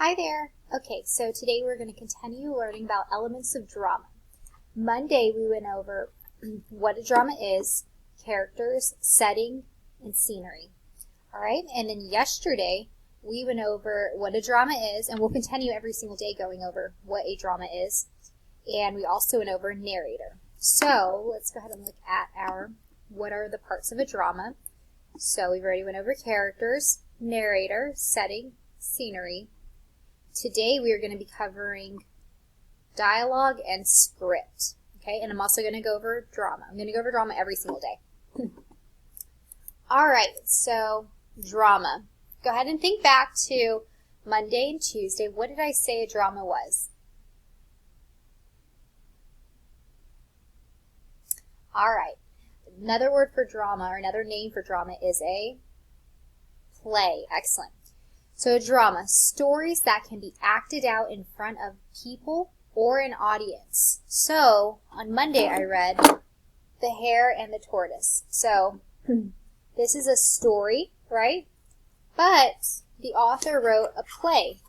Hi there. Okay, so today we're going to continue learning about elements of drama. Monday we went over what a drama is, characters, setting, and scenery. All right, and then yesterday we went over what a drama is, and we'll continue every single day going over what a drama is, and we also went over narrator. So let's go ahead and look at what are the parts of a drama. So we've already went over characters, narrator, setting, scenery. Today we are going to be covering dialogue and script, okay? And I'm also going to go over drama. I'm going to go over drama every single day. All right, so drama. Go ahead and think back to Monday and Tuesday. What did I say a drama was? All right, another word for drama, or another name for drama, is a play. Excellent. So a drama, stories that can be acted out in front of people or an audience. So on Monday I read The Hare and the Tortoise. So this is a story, right? But the author wrote a play.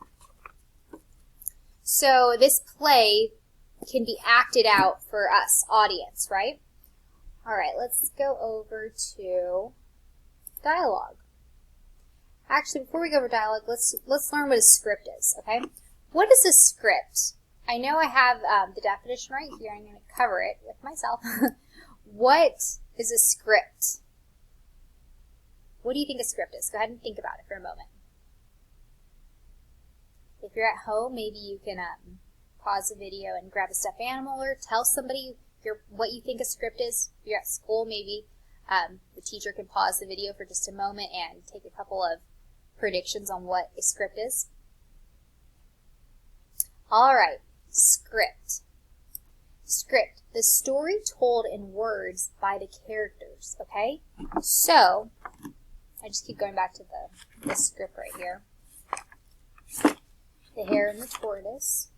So this play can be acted out for us, audience, right? All right, let's go over to dialogue. Actually, before we go over dialogue, let's learn what a script is, okay? What is a script? I know I have the definition right here. I'm going to cover it with myself. What is a script? What do you think a script is? Go ahead and think about it for a moment. If you're at home, maybe you can pause the video and grab a stuffed animal or tell somebody what you think a script is. If you're at school, maybe the teacher can pause the video for just a moment and take a couple of predictions on what a script is. All right, script. Script, the story told in words by the characters, okay? So, I just keep going back to the script right here. The Hare and the Tortoise.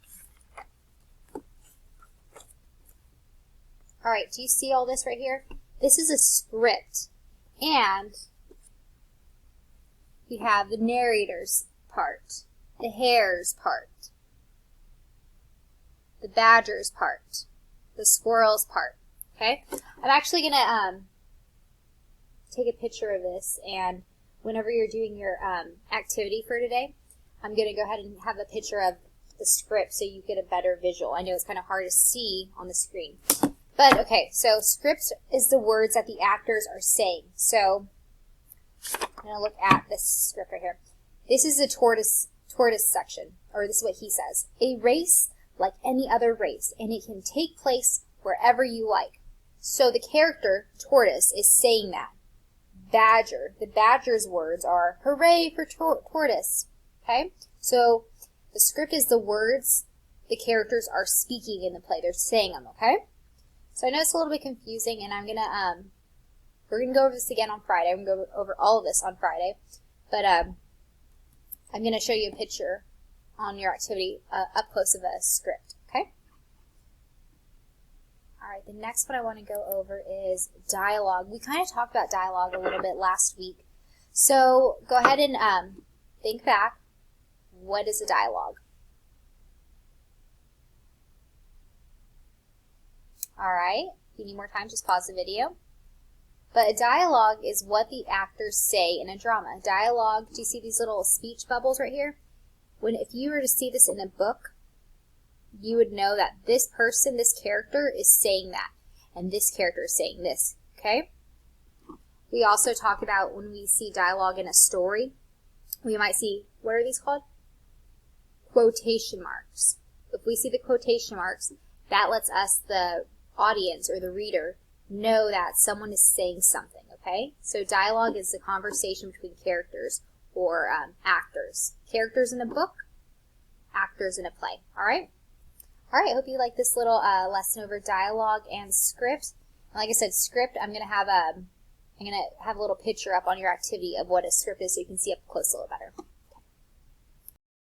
All right, do you see all this right here? This is a script, and we have the narrator's part, the hare's part, the badger's part, the squirrel's part, okay? I'm actually going to take a picture of this, and whenever you're doing your activity for today, I'm going to go ahead and have a picture of the script so you get a better visual. I know it's kind of hard to see on the screen. But, okay, so script is the words that the actors are saying. So, I'm going to look at this script right here. This is the tortoise section, or this is what he says. A race like any other race, and it can take place wherever you like. So the character, Tortoise, is saying that. Badger, the badger's words are, hooray for Tortoise. Okay? So the script is the words the characters are speaking in the play. They're saying them, okay? So I know it's a little bit confusing, and we're going to go over this again on Friday. I'm going to go over all of this on Friday. But I'm going to show you a picture on your activity up close of a script, okay? All right, the next one I want to go over is dialogue. We kind of talked about dialogue a little bit last week. So go ahead and think back. What is a dialogue? All right, if you need more time, just pause the video. But a dialogue is what the actors say in a drama. Dialogue, do you see these little speech bubbles right here? If you were to see this in a book, you would know that this person, this character, is saying that, and this character is saying this, okay? We also talk about when we see dialogue in a story, we might see, what are these called? Quotation marks. If we see the quotation marks, that lets us, the audience or the reader, know that someone is saying something, okay? So dialogue is the conversation between characters or actors. Characters in a book, actors in a play, all right? All right, I hope you like this little lesson over dialogue and script. Like I said, script, I'm going to have a little picture up on your activity of what a script is so you can see up close a little better.